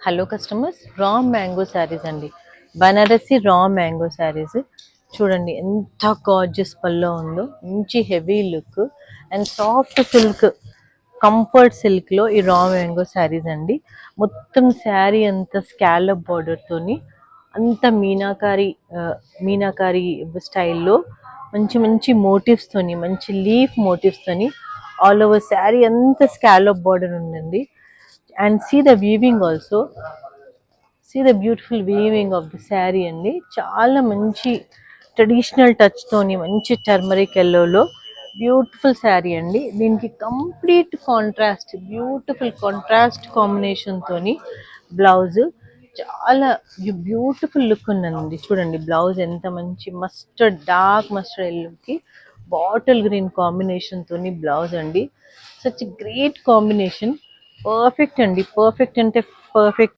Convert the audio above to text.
Hello customers, raw mango saris అండి. Banarasi raw mango saris చూడండి ఎంత గార్జియస్ పల్లో ఉందో. మంచి heavy look and soft silk, comfort సిల్క్లో ఈ రా మ్యాంగో శారీస్ అండి. మొత్తం శారీ అంతా స్కాలప్ బార్డర్తోని అంత మీనాకారి స్టైల్లో మంచి మంచి మోటివ్స్తోని, మంచి లీఫ్ మోటివ్స్తోని ఆల్ ఓవర్ శారీ అంతా స్కాలప్ బార్డర్ ఉందండి. And see the weaving also, see the beautiful weaving of the sari అండి. చాలా మంచి ట్రెడిషనల్ టచ్ తోని మంచి టర్మరిక్ ఎల్లోలో బ్యూటిఫుల్ శారీ అండి. దీనికి complete contrast, beautiful contrast combination తోని బ్లౌజ్ చాలా బ్యూటిఫుల్ లుక్ ఉందండి. చూడండి బ్లౌజ్ ఎంత మంచి మస్టర్డ్, డార్క్ మస్టర్డ్ ఎల్లోకి బాటిల్ గ్రీన్ కాంబినేషన్ తోని బ్లౌజ్ అండి. Such great combination. పర్ఫెక్ట్ అండి, పర్ఫెక్ట్ అంటే పర్ఫెక్ట్.